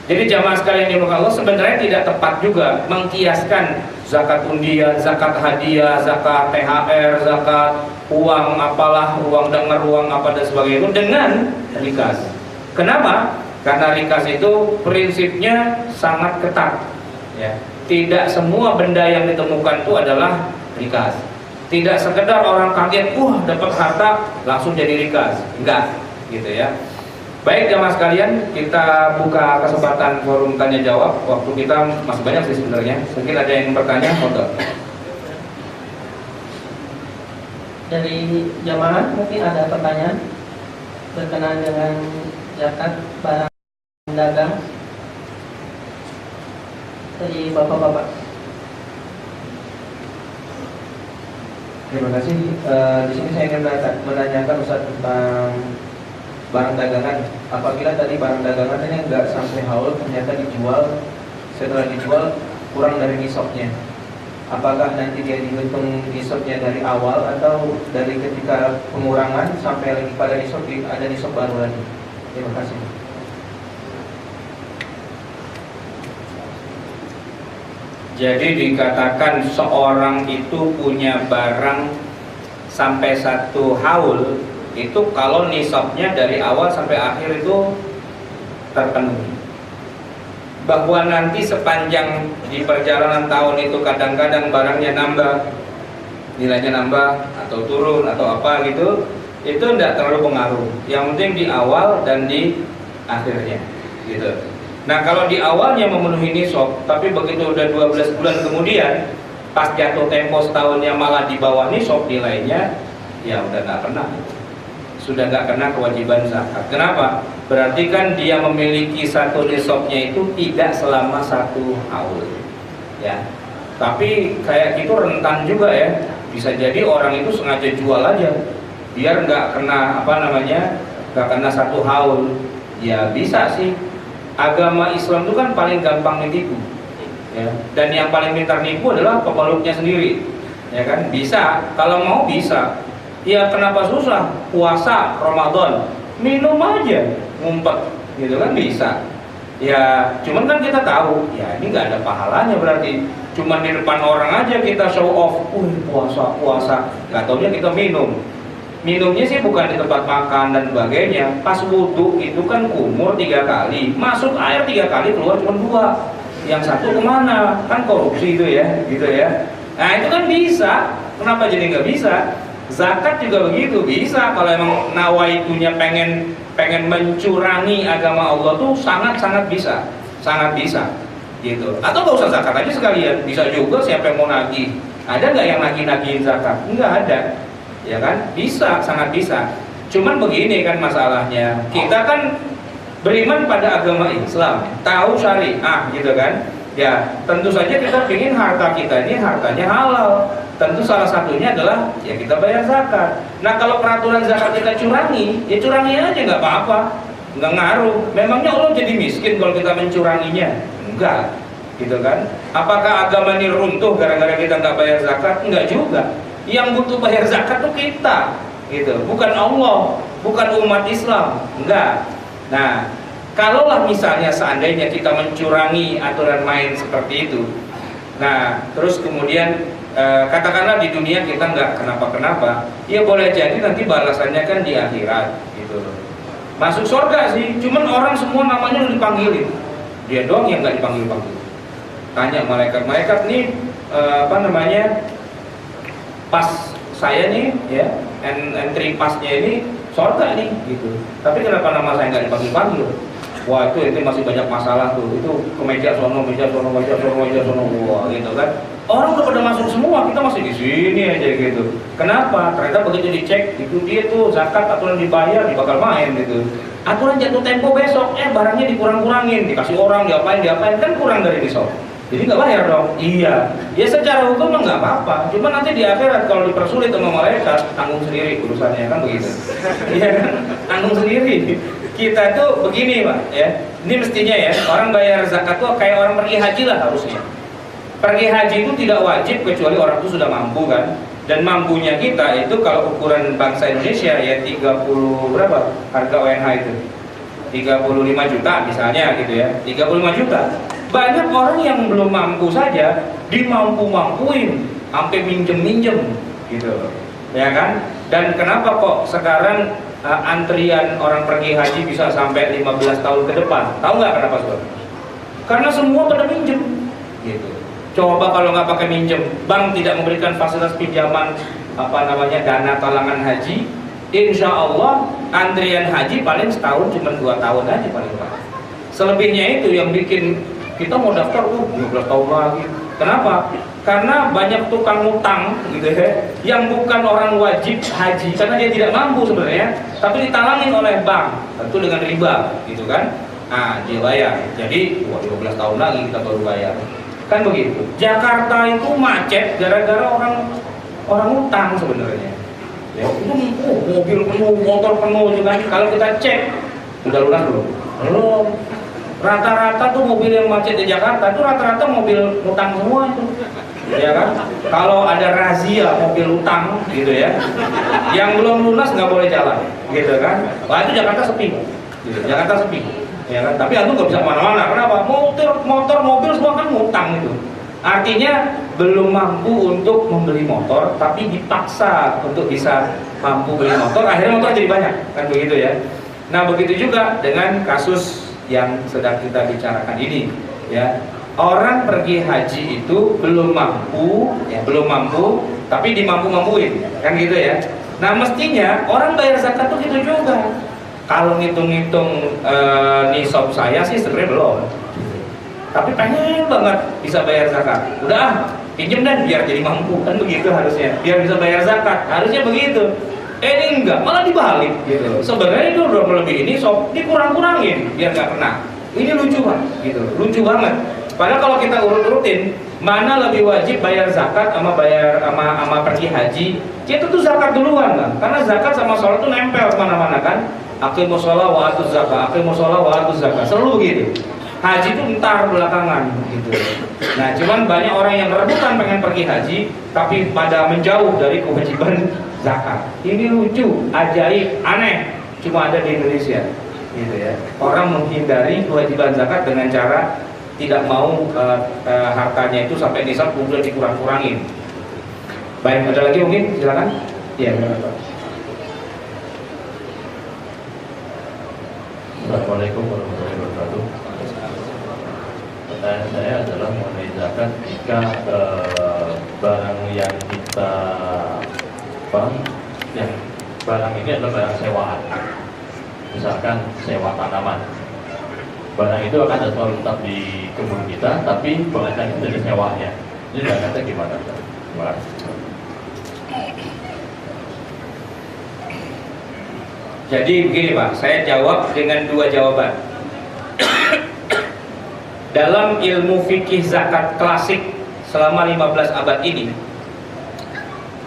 Jadi jamaah sekalian dimulakan Allah, sebenarnya tidak tepat juga mengkiaskan zakat undian, zakat hadiah, zakat THR, zakat uang apalah, uang dengar, uang apa dan sebagainya itu dengan rikas. Kenapa? Karena rikas itu prinsipnya sangat ketat. Ya. Tidak semua benda yang ditemukan itu adalah rikas. Tidak sekedar orang kaget, dapat harta langsung jadi rikas. Enggak, gitu ya. Baik jamaah sekalian, kita buka kesempatan forum tanya jawab. Waktu kita masih banyak sih sebenarnya. Mungkin ada yang bertanya, foto. Dari jamaah mungkin ada pertanyaan berkenaan dengan zakat barang dagang dari bapak-bapak. Terima kasih. Di sini saya ingin menanyakan Ustaz tentang barang dagangan. Apabila tadi barang dagangannya nggak sampai haul, ternyata dijual, setelah dijual kurang dari nisabnya, apakah nanti dia dihitung nisabnya dari awal atau dari ketika pengurangan sampai lagi pada nisab, ada nisab baru lagi? Terima kasih. Jadi dikatakan seorang itu punya barang sampai 1 haul itu kalau nisabnya dari awal sampai akhir itu terpenuhi. Bahwa nanti sepanjang di perjalanan tahun itu kadang-kadang barangnya nambah, nilainya nambah atau turun atau apa gitu, itu tidak terlalu pengaruh. Yang penting di awal dan di akhirnya gitu. Nah kalau di awalnya memenuhi nisab, tapi begitu udah 12 bulan kemudian pas jatuh tempo setahunnya malah di bawah nisab nilainya, ya udah nggak kena, sudah nggak kena kewajiban zakat. Kenapa? Berarti kan dia memiliki satu nisabnya itu tidak selama 1 haul, ya. Tapi kayak gitu rentan juga ya. Bisa jadi orang itu sengaja jual aja biar nggak kena nggak kena 1 haul. Ya bisa sih. Agama Islam itu kan paling gampang ditipu, ya. Dan yang paling pintar nipu adalah pemeluknya sendiri, ya kan? Bisa, kalau mau bisa. Ya kenapa susah? Puasa Ramadan, minum aja, ngumpet, gitu kan bisa. Ya, cuman kan kita tahu, ya ini nggak ada pahalanya berarti. Cuman di depan orang aja kita show off, puasa, nggak taunya kita minum. Minumnya sih bukan di tempat makan dan sebagainya. Pas wudhu itu kan kumur 3 kali, masuk air 3 kali, keluar cuma 2. Yang 1 kemana? Kan korupsi itu ya, gitu ya. Nah itu kan bisa. Kenapa jadi nggak bisa? Zakat juga begitu, bisa. Kalau emang nawaitunya pengen mencurangi agama Allah tuh sangat bisa, gitu. Atau nggak usah zakat aja sekalian, bisa juga. Siapa yang mau nagih? Ada nggak yang nagih-nagihin zakat? Nggak ada. Ya kan, bisa, sangat bisa. Cuman begini kan masalahnya, kita kan beriman pada agama Islam, tahu syariah gitu kan. Ya tentu saja kita ingin harta kita ini hartanya halal. Tentu salah satunya adalah ya kita bayar zakat. Nah kalau peraturan zakat kita curangi, ya curangi aja nggak apa-apa, nggak ngaruh. Memangnya Allah jadi miskin kalau kita mencuranginya? Enggak, gitu kan. Apakah agama ini runtuh gara-gara kita nggak bayar zakat? Enggak juga. Yang butuh bayar zakat tuh kita, gitu, bukan Allah, bukan umat Islam, enggak. Nah kalaulah misalnya seandainya kita mencurangi aturan main seperti itu, nah terus kemudian katakanlah di dunia kita nggak kenapa-kenapa, ya boleh jadi nanti balasannya kan di akhirat gitu loh. Masuk surga sih, cuman orang semua namanya udah dipanggilin, dia doang yang nggak dipanggil-panggil. Tanya malaikat nih apa namanya, pas saya nih ya entry pasnya ini surga nih gitu, tapi kenapa nama saya nggak dipanggil-panggil? Wah itu masih banyak masalah tuh, itu ke meja sono, wah gitu kan. Orang udah pada masuk semua, kita masih di sini aja gitu. Kenapa? Ternyata begitu dicek, itu dia tuh zakat aturan dibayar, bakal main gitu. Aturan jatuh tempo besok, barangnya dikurang-kurangin, dikasih orang, diapain, kan kurang dari besok. Jadi nggak bayar dong. Iya, ya secara hukum nggak apa-apa. Cuma nanti di akhirat kalau dipersulit sama malaikat, tanggung sendiri urusannya kan begitu. Iya kan, tanggung sendiri. Kita tuh begini Pak ya, ini mestinya ya orang bayar zakat tuh kayak orang pergi haji lah harusnya. Pergi haji itu tidak wajib kecuali orang itu sudah mampu kan. Dan mampunya kita itu kalau ukuran bangsa Indonesia ya 30 berapa harga ONH itu, 35 juta misalnya gitu ya, 35 juta. Banyak orang yang belum mampu saja dimampu-mampuin sampai minjem-minjem gitu ya kan. Dan kenapa kok sekarang antrian orang pergi haji bisa sampai 15 tahun ke depan? Tahu nggak kenapa saudara? Karena semua pada minjem gitu. Coba kalau nggak pakai minjem, bank tidak memberikan fasilitas pinjaman apa namanya dana talangan haji, insya Allah antrian haji paling setahun cuma 2 tahun aja paling lama. Selebihnya itu yang bikin kita mau daftar 12 tahun lagi. Kenapa? Karena banyak tukang utang gitu ya, yang bukan orang wajib haji karena dia tidak mampu sebenarnya, tapi ditalangin oleh bank, tentu dengan riba gitu kan. Nah dia bayar, jadi 12 tahun lagi kita baru bayar. Kan begitu. Jakarta itu macet gara-gara orang utang sebenarnya. Ya, itu mobil penuh, motor penuh juga. Kalau kita cek, udah lunas belum? Belum. Rata-rata tuh mobil yang macet di Jakarta itu rata-rata mobil utang semua itu. Ya kan? Kalau ada razia mobil utang gitu ya, yang belum lunas nggak boleh jalan, gitu kan? Wah itu Jakarta sepi, gitu. Jakarta sepi. Ya kan? Tapi aku nggak bisa kemana-mana. Kenapa? Motor, mobil semua kan ngutang itu. Artinya belum mampu untuk membeli motor, tapi dipaksa untuk bisa mampu beli motor. Akhirnya motor jadi banyak, kan begitu ya. Nah begitu juga dengan kasus yang sedang kita bicarakan ini, ya. Orang pergi haji itu belum mampu, ya belum mampu, tapi dimampu-mampuin, kan gitu ya. Nah mestinya orang bayar zakat tuh gitu juga. Kalau ngitung-ngitung nisab saya sih sebenarnya belum, tapi pengen banget bisa bayar zakat. Udah pinjem dan biar jadi mampu, kan begitu harusnya. Biar bisa bayar zakat, harusnya begitu. Ini enggak, malah dibalik gitu. Sebenarnya itu udah melebihi ini, sok dikurang-kurangin biar nggak kena. Ini lucu banget, gitu, lucu banget. Padahal kalau kita urut-urutin, mana lebih wajib bayar zakat sama bayar sama pergi haji? Itu tuh zakat duluan lah, karena zakat sama sholat tuh nempel kemana-mana kan. Aqimus sholat wa atuz zakat, aqimus sholat wa atuz zakat, selalu gitu. Haji itu entar belakangan gitu. Nah, cuman banyak orang yang rebutan pengen pergi haji, tapi pada menjauh dari kewajiban zakat. Ini lucu, ajaib, aneh, cuma ada di Indonesia, gitu ya. Orang menghindari kewajiban zakat dengan cara tidak mau hartanya itu sampai nisab kemudian dikurang-kurangin. Baik, ada lagi mungkin silakan. Iya, Pak. Assalamualaikum warahmatullahi wabarakatuh. Pertanyaan saya adalah mengenai zakat jika barang yang kita yang barang ini adalah barang sewaan, misalkan sewa tanaman. Barang itu akan selalu tetap di kebun kita, tapi penghasilan itu dari sewanya. Ini zakatnya gimana? Terima kasih. Jadi begini Pak, saya jawab dengan dua jawaban. Dalam ilmu fikih zakat klasik selama 15 abad ini,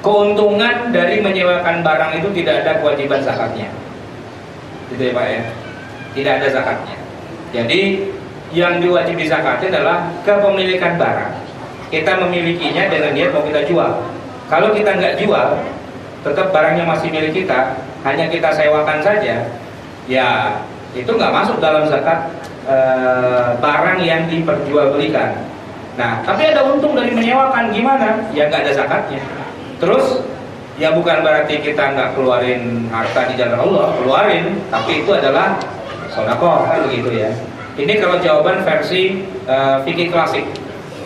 keuntungan dari menyewakan barang itu tidak ada kewajiban zakatnya. Gitu ya Pak ya. Tidak ada zakatnya. Jadi yang diwajib dizakatkan adalah kepemilikan barang. Kita memilikinya dengan niat mau kita jual. Kalau kita nggak jual, tetap barangnya masih milik kita, hanya kita sewakan saja, ya itu nggak masuk dalam zakat barang yang diperjualbelikan. Nah, tapi ada untung dari menyewakan, gimana? Ya nggak ada zakatnya. Terus ya bukan berarti kita nggak keluarin harta di jalan Allah, keluarin, tapi itu adalah sedekah, kan begitu ya. Ini kalau jawaban versi fikih klasik.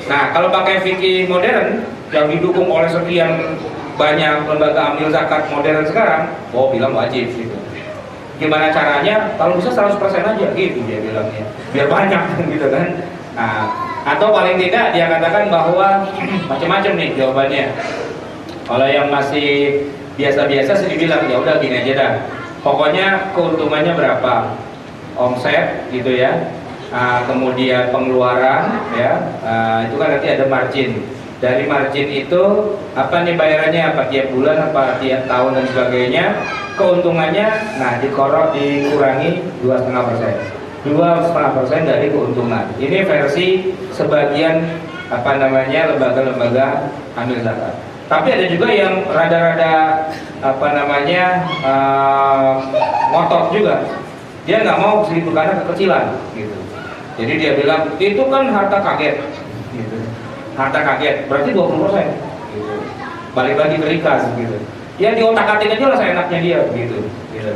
Nah, kalau pakai fikih modern yang didukung oleh sekian banyak lembaga amil zakat modern sekarang, bilang wajib gitu. Gimana caranya? Kalau bisa 100% aja gitu dia bilangnya, biar banyak gitu kan. Nah, atau paling tidak dia katakan bahwa macam-macam nih jawabannya. Kalau yang masih biasa-biasa sih dibilang ya udah gini aja dah. Pokoknya keuntungannya berapa? Omset gitu ya. Kemudian pengeluaran ya. Itu kan nanti ada margin. Dari margin itu apa nih bayarannya, apa tiap bulan, apa tiap tahun dan sebagainya. Keuntungannya dikurangi 2,5%. 2,5% dari keuntungan. Ini versi sebagian lembaga-lembaga amil zakat. Tapi ada juga yang rada-rada ngotot juga. Dia nggak mau 1.000 karena kekecilan gitu. Jadi dia bilang itu kan harta kaget gitu. Harta kaget berarti 20% gitu. Balik lagi ke rikas gitu. Ya di otak-atik aja lah seenaknya dia gitu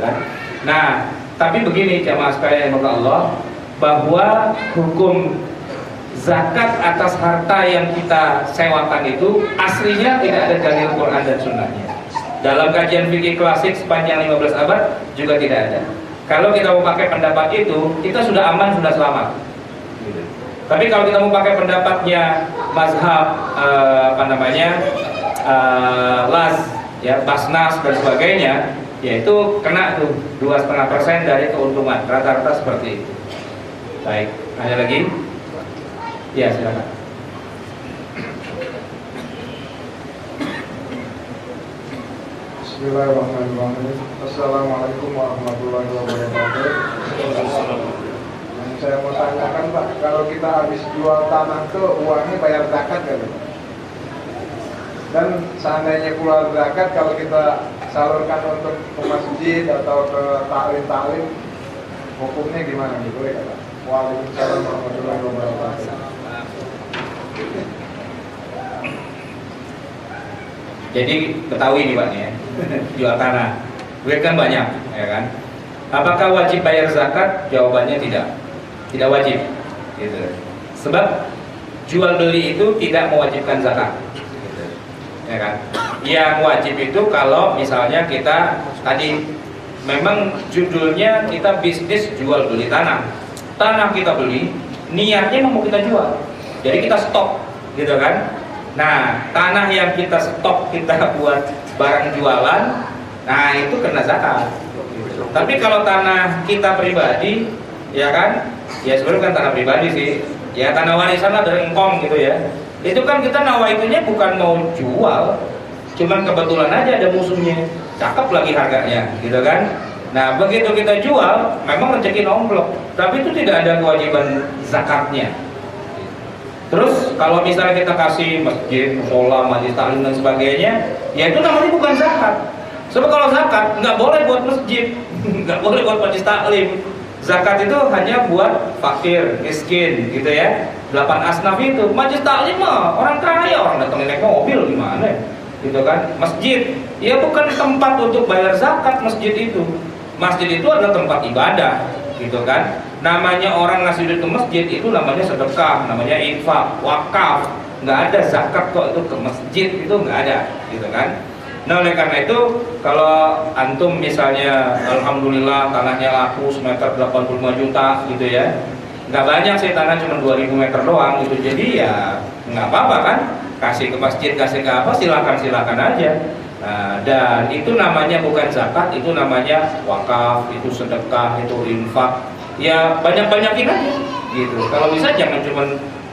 kan. Nah, tapi begini jamaah sekalian yang Allah, bahwa hukum zakat atas harta yang kita sewakan itu aslinya tidak ada dalil Quran dan Sunnahnya. Dalam kajian fikih klasik sepanjang 15 abad juga tidak ada. Kalau kita mau pakai pendapat itu, kita sudah aman, sudah selamat. Gitu. Tapi kalau kita mau pakai pendapatnya mazhab las, ya Basnas dan sebagainya, yaitu kena tuh 2,5% dari keuntungan, rata-rata seperti itu. Baik, ada lagi? Ya, silakan. Bismillahirrahmanirrahim. Assalamualaikum warahmatullahi wabarakatuh. Yang saya mau tanyakan Pak, kalau kita habis jual tanah tuh uangnya bayar zakat nggak Pak? Dan seandainya keluar zakat, kalau kita salurkan untuk ke masjid atau ke taklim-taklim, hukumnya gimana gitu ya Pak? Waalaikumsalam warahmatullahi wabarakatuh. Jadi ketahui nih Pak ya, jual tanah, duit kan banyak, ya kan? Apakah wajib bayar zakat? Jawabannya tidak wajib. Gitu. Sebab jual beli itu tidak mewajibkan zakat, gitu. Ya kan? Yang wajib itu kalau misalnya kita tadi memang judulnya kita bisnis jual beli tanah kita beli, niatnya mau kita jual, jadi kita stok, gitu kan? Nah, tanah yang kita stok, kita buat barang jualan, nah itu kena zakat. Tapi kalau tanah kita pribadi, ya kan, ya sebenarnya kan tanah pribadi sih, ya tanah warisan lah dari engkong gitu ya. Itu kan kita nawaitunya bukan mau jual, cuman kebetulan aja ada musuhnya, cakep lagi harganya, gitu kan. Nah begitu kita jual, memang rezeki nomplok, tapi itu tidak ada kewajiban zakatnya. Terus kalau misalnya kita kasih masjid, musola, majelis taklim dan sebagainya, ya itu namanya bukan zakat. Sebab kalau zakat nggak boleh buat masjid, nggak boleh buat majelis taklim. Zakat itu hanya buat fakir, miskin, gitu ya. 8 asnaf itu. Majelis taklim mah orang kaya, orang datang naik mobil gimana, gitu kan. Masjid, ya bukan tempat untuk bayar zakat masjid itu. Masjid itu adalah tempat ibadah, gitu kan. Namanya orang ngasih duit ke masjid itu namanya sedekah, namanya infak, wakaf. Nggak ada zakat kok itu ke masjid, itu nggak ada, gitu kan. Nah oleh karena itu kalau antum misalnya alhamdulillah tanahnya laku semeter 85 juta gitu ya, nggak banyak sih tanah cuma 2000 meter doang gitu, jadi ya nggak apa-apa kan, kasih ke masjid, kasih ke apa, silakan aja. Nah, dan itu namanya bukan zakat, itu namanya wakaf, itu sedekah, itu infak. Ya banyak-banyakin aja gitu. Kalau bisa jangan cuma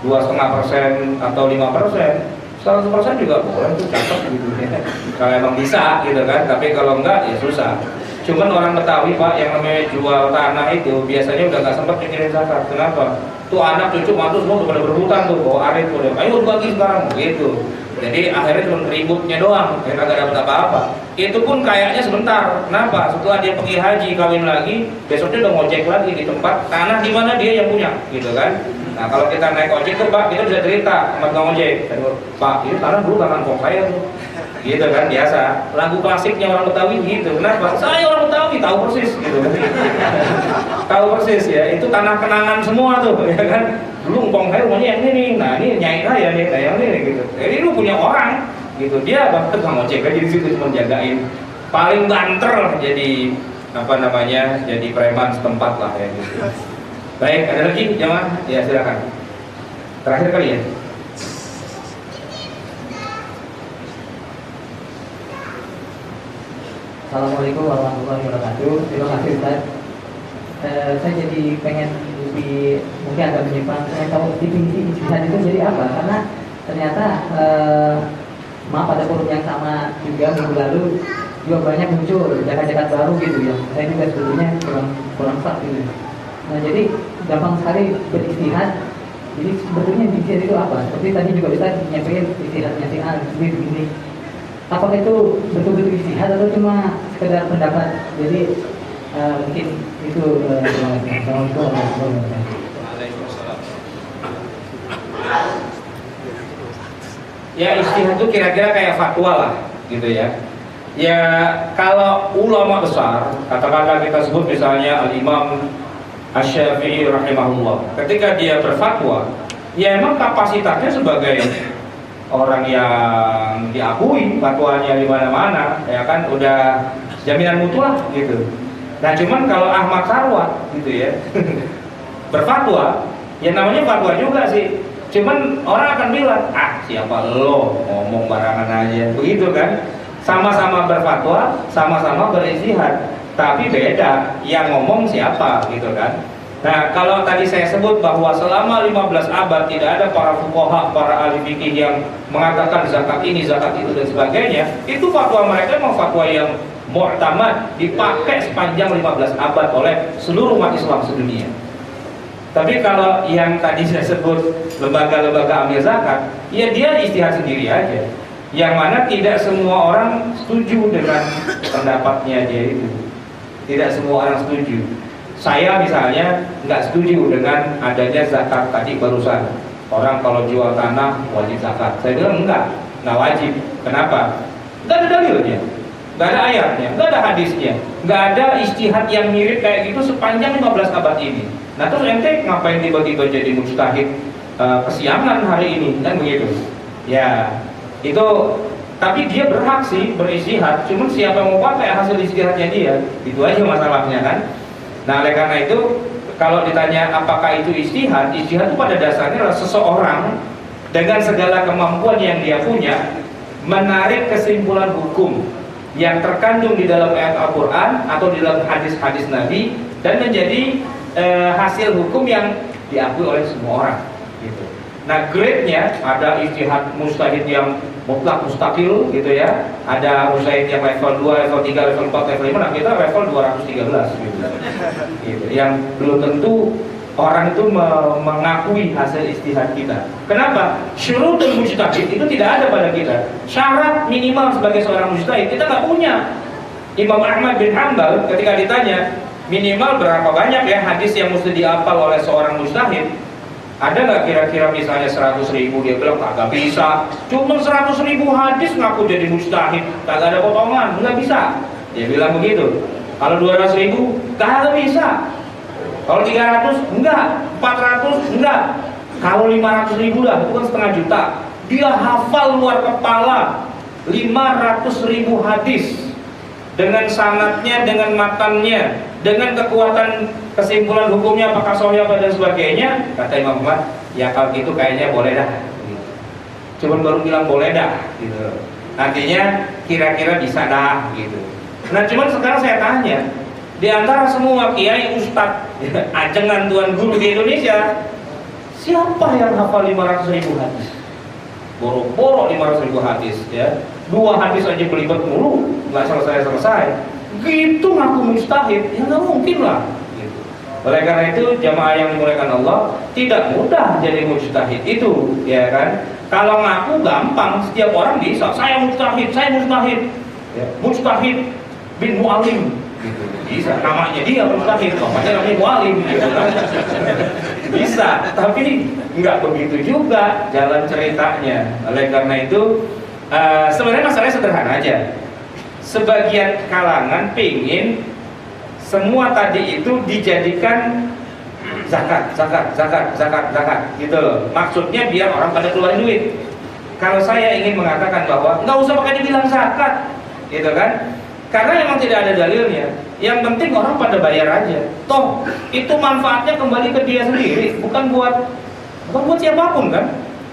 2,5% atau 5%, 100% juga boleh, itu cakep gitu ya. Kalau emang bisa gitu kan, tapi kalau enggak ya susah. Cuman orang Betawi Pak yang namanya jual tanah itu biasanya udah nggak sempat mikirin zakat. Kenapa? Tuh anak cucu mantu semua udah pada berebutan tuh, bawa arit udah, ayo bagi sekarang gitu. Jadi akhirnya cuma ributnya doang, ya kagak dapat apa-apa. Itu pun kayaknya sebentar. Kenapa? Setelah dia pergi haji, kawin lagi, besoknya udah ngojek lagi di tempat tanah di mana dia yang punya, gitu kan? Nah kalau kita naik ojek tuh Pak, kita bisa cerita sama tukang ojek, Pak, ini tanah dulu tanah kong saya tuh, gitu kan? Biasa. Lagu klasiknya orang Betawi gitu. Kenapa? Saya orang Betawi tahu persis, gitu. Tahu persis ya. Itu tanah kenangan semua tuh, ya kan? Dulu ngkong saya rumahnya yang ini, nah ini nyai saya nih, nah yang ini gitu. Jadi lu punya orang, gitu. Dia bahkan tukang ojek aja di situ cuma jagain. Paling banter jadi apa namanya? Jadi preman setempat lah ya gitu. Baik, ada lagi jamaah? Ya silakan. Terakhir kali ya. Assalamualaikum warahmatullahi wabarakatuh. Terima kasih Ustaz. Saya jadi pengen lebih mungkin agak menyimpang. Saya tahu definisi ijtihad itu jadi apa? Karena ternyata maaf pada forum yang sama juga minggu lalu juga banyak muncul jakat-jakat baru gitu ya. Saya juga sebetulnya kurang sah gitu. Nah jadi gampang sekali berijtihad. Jadi sebetulnya ijtihad itu apa? Seperti tadi juga kita nyampein ijtihadnya si A begini. Apakah itu betul-betul ijtihad atau cuma sekedar pendapat? Jadi mungkin itu Assalamualaikum warahmatullahi wabarakatuh. Ya ijtihad itu kira-kira kayak fatwa lah gitu ya. Ya kalau ulama besar, katakanlah kita sebut misalnya Al-Imam Asy-Syafi'i rahimahullah, ketika dia berfatwa, ya emang kapasitasnya sebagai orang yang diakui fatwanya di mana-mana, ya kan udah jaminan mutu lah gitu. Nah cuman kalau Ahmad Sarwat gitu ya berfatwa, ya namanya fatwa juga sih. Cuman orang akan bilang, ah siapa lo ngomong barangan aja, begitu kan? Sama-sama berfatwa, sama-sama berijtihad, tapi beda yang ngomong siapa gitu kan? Nah kalau tadi saya sebut bahwa selama 15 abad tidak ada para fuqaha, para ahli fikih yang mengatakan zakat ini, zakat itu dan sebagainya, itu fatwa mereka memang fatwa yang mu'tamad, dipakai sepanjang 15 abad oleh seluruh umat Islam sedunia. Tapi kalau yang tadi saya sebut lembaga-lembaga ambil zakat, ya dia ijtihad sendiri aja. Yang mana tidak semua orang setuju dengan pendapatnya dia itu. Tidak semua orang setuju. Saya misalnya nggak setuju dengan adanya zakat tadi barusan. Orang kalau jual tanah wajib zakat. Saya bilang nggak wajib. Kenapa? Nggak ada dalilnya, nggak ada ayatnya, nggak ada hadisnya, nggak ada ijtihad yang mirip kayak gitu sepanjang 15 abad ini. Nah terus ente ngapain tiba-tiba jadi mujtahid kesiangan hari ini kan begitu? Ya itu. Tapi dia berhak sih berijtihad. Cuman siapa yang mau pakai hasil ijtihadnya dia? Itu aja masalahnya kan. Nah oleh karena itu kalau ditanya apakah itu ijtihad, ijtihad itu pada dasarnya adalah seseorang dengan segala kemampuan yang dia punya menarik kesimpulan hukum yang terkandung di dalam ayat Al-Quran atau di dalam hadis-hadis Nabi dan menjadi hasil hukum yang diakui oleh semua orang gitu. Nah grade-nya ada ijtihad mujtahid yang mutlak mustaqil gitu ya, ada mujtahid yang level 2, level 3, level 4, level 5, nah kita level 213 gitu. Yang belum tentu orang itu mengakui hasil ijtihad kita. Kenapa? Syurutul mujtahid itu tidak ada pada kita. Syarat minimal sebagai seorang mujtahid kita nggak punya. Imam Ahmad bin Hanbal ketika ditanya minimal berapa banyak ya hadis yang mesti dihafal oleh seorang mujtahid, ada nggak kira-kira misalnya 100.000? Dia bilang kagak bisa. Cuma 100.000 hadis ngaku jadi mujtahid, kagak ada potongan, nggak bisa. Dia bilang begitu. Kalau 200.000 kagak bisa. Kalau 300 enggak, 400 enggak. Kalau 500.000 lah, itu kan setengah juta. Dia hafal luar kepala 500.000 hadis dengan sanadnya, dengan matannya, dengan kekuatan kesimpulan hukumnya apakah sahih apa dan sebagainya. Kata Imam Ahmad, ya kalau gitu kayaknya boleh dah. Cuman baru bilang boleh dah gitu. Artinya kira-kira bisa dah gitu. Nah cuman sekarang saya tanya, di antara semua kiai ustadz ajengan tuan guru di Indonesia, siapa yang hafal 500.000 hadis? Boro-boro 500.000 hadis ya. 2 hadis aja belibet mulu, nggak selesai-selesai. Gitu ngaku mustahid, ya nggak mungkin lah. Gitu. Oleh karena itu jamaah yang dimuliakan Allah tidak mudah jadi mujtahid itu, ya kan? Kalau ngaku gampang, setiap orang bisa. Saya mujtahid, ya, mujtahid bin mu'alim. Gitu. Bisa, namanya dia mujtahid, namanya mu'alim. Gitu kan? Bisa, tapi nggak begitu juga jalan ceritanya. Oleh karena itu sebenarnya masalahnya sederhana aja. Sebagian kalangan pingin semua tadi itu dijadikan zakat gitu loh. Maksudnya biar orang pada keluar duit. Kalau saya ingin mengatakan bahwa nggak usah pakai dibilang zakat, gitu kan? Karena memang tidak ada dalilnya. Yang penting orang pada bayar aja. Toh itu manfaatnya kembali ke dia sendiri, bukan buat siapapun kan?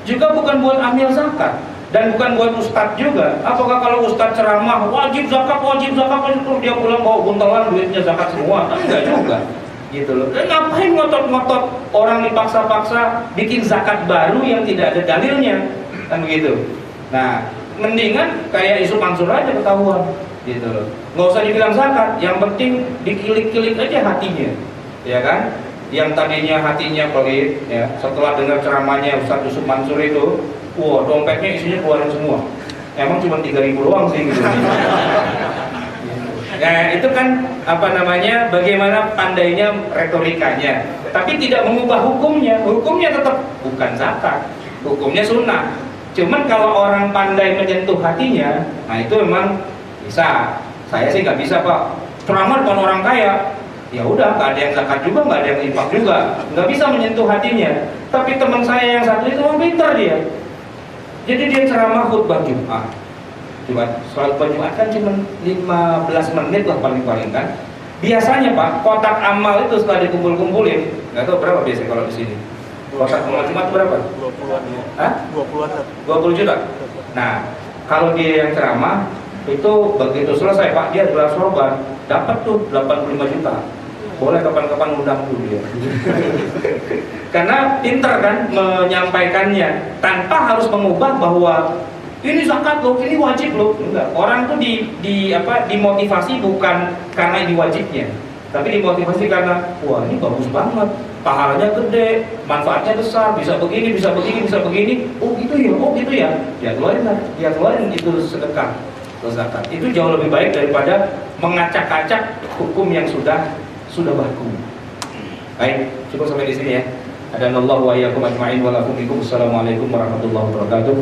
Juga bukan buat amil zakat. Dan bukan buat ustadz juga. Apakah kalau ustadz ceramah wajib zakat terus dia pulang bawa buntelan duitnya zakat semua? Kan enggak juga. Gitu loh. Dan ngapain ngotot-ngotot orang dipaksa-paksa bikin zakat baru yang tidak ada dalilnya? Kan begitu. Nah, mendingan kayak isu Mansur aja ketahuan. Gitu loh. Nggak usah dibilang zakat, yang penting dikilik-kilik aja hatinya. Ya kan? Yang tadinya hatinya pelit ya, setelah dengar ceramahnya Ustaz Yusuf Mansur itu, wah dompetnya isinya keluarin semua. Emang cuma 3.000 doang sih gitu. Nah itu kan apa namanya, bagaimana pandainya retorikanya, tapi tidak mengubah hukumnya. Hukumnya tetap bukan zakat, hukumnya sunnah. Cuman kalau orang pandai menyentuh hatinya, nah itu memang bisa. Saya sih nggak bisa pak. Ceramah depan orang kaya, ya udah nggak ada yang zakat juga, nggak ada yang infak juga, nggak bisa menyentuh hatinya. Tapi teman saya yang satu itu memang pintar dia. Jadi dia ceramah khutbah Jumat. Sholat Jumat kan cuma 15 menit lah paling-paling kan. Biasanya pak, kotak amal itu setelah dikumpul-kumpulin, nggak tahu berapa biasanya kalau di sini. Kotak amal Jumat berapa? 20-an ya. Hah? 20-an. 20 juta. Nah, kalau dia yang ceramah itu begitu selesai pak, dia gelar sorban dapat tuh 85 juta. Boleh kapan-kapan undang tuh dia. Karena pinter kan menyampaikannya tanpa harus mengubah bahwa ini zakat loh, ini wajib loh. Enggak. Orang tuh dimotivasi bukan karena ini wajibnya, tapi dimotivasi karena wah ini bagus banget, pahalanya gede, manfaatnya besar, bisa begini, bisa begini, bisa begini. Oh gitu ya. Ya keluarin itu sedekah atau zakat. Itu jauh lebih baik daripada mengacak-acak hukum yang sudah baku. Baik, cukup sampai di sini ya. Adanallahu wa iyyakum ajma'in wa lakum bikum. Assalamualaikum warahmatullahi wabarakatuh.